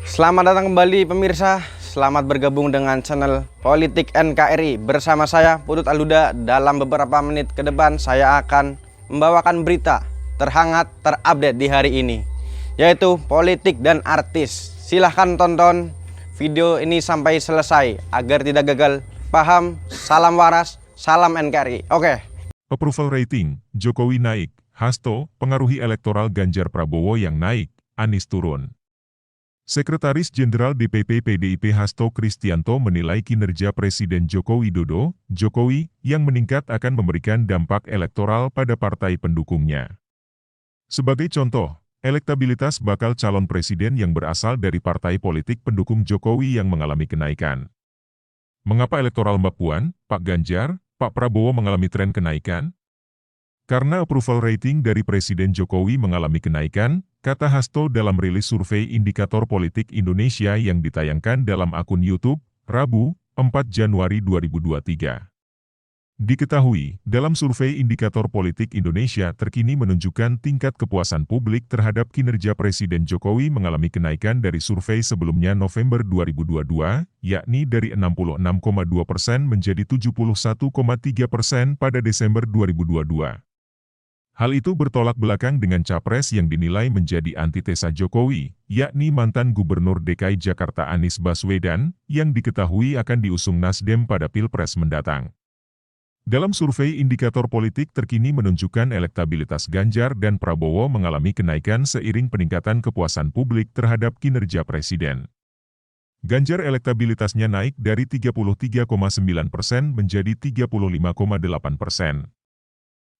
Selamat datang kembali pemirsa. Selamat bergabung dengan channel Politik NKRI. Bersama saya Putut Aluda. Dalam beberapa menit ke depan saya akan membawakan berita terhangat terupdate di hari ini, yaitu politik dan artis. Silahkan tonton video ini sampai selesai agar tidak gagal paham. Salam waras, salam NKRI. Oke. Approval rating, Jokowi naik, Hasto, pengaruhi elektoral Ganjar Prabowo yang naik, Anies turun. Sekretaris Jenderal DPP PDIP Hasto Kristianto menilai kinerja Presiden Joko Widodo, Jokowi, yang meningkat akan memberikan dampak elektoral pada partai pendukungnya. Sebagai contoh, elektabilitas bakal calon presiden yang berasal dari partai politik pendukung Jokowi yang mengalami kenaikan. Mengapa elektoral Mbak Puan, Pak Ganjar, Pak Prabowo mengalami tren kenaikan? Karena approval rating dari Presiden Jokowi mengalami kenaikan, kata Hasto dalam rilis survei Indikator Politik Indonesia yang ditayangkan dalam akun YouTube, Rabu, 4 Januari 2023. Diketahui, dalam survei Indikator Politik Indonesia terkini menunjukkan tingkat kepuasan publik terhadap kinerja Presiden Jokowi mengalami kenaikan dari survei sebelumnya November 2022, yakni dari 66,2% menjadi 71,3% pada Desember 2022. Hal itu bertolak belakang dengan capres yang dinilai menjadi antitesa Jokowi, yakni mantan Gubernur DKI Jakarta Anies Baswedan, yang diketahui akan diusung Nasdem pada Pilpres mendatang. Dalam survei indikator politik terkini menunjukkan elektabilitas Ganjar dan Prabowo mengalami kenaikan seiring peningkatan kepuasan publik terhadap kinerja Presiden. Ganjar elektabilitasnya naik dari 33,9% menjadi 35,8%.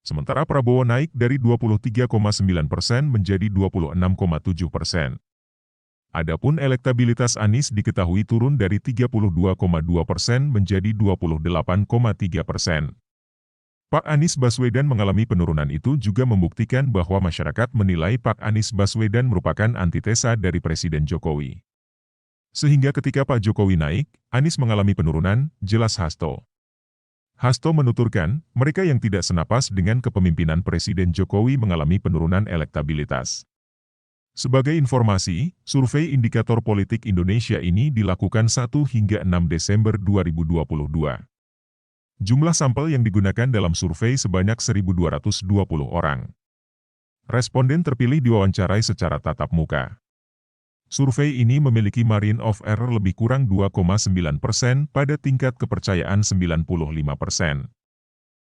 Sementara Prabowo naik dari 23,9% menjadi 26,7%. Adapun elektabilitas Anies diketahui turun dari 32,2% menjadi 28,3%. Pak Anies Baswedan mengalami penurunan itu juga membuktikan bahwa masyarakat menilai Pak Anies Baswedan merupakan antitesa dari Presiden Jokowi. Sehingga ketika Pak Jokowi naik, Anies mengalami penurunan, jelas Hasto. Hasto menuturkan, mereka yang tidak senapas dengan kepemimpinan Presiden Jokowi mengalami penurunan elektabilitas. Sebagai informasi, survei Indikator Politik Indonesia ini dilakukan 1 hingga 6 Desember 2022. Jumlah sampel yang digunakan dalam survei sebanyak 1.220 orang. Responden terpilih diwawancarai secara tatap muka. Survei ini memiliki margin of error lebih kurang 2,9% pada tingkat kepercayaan 95%.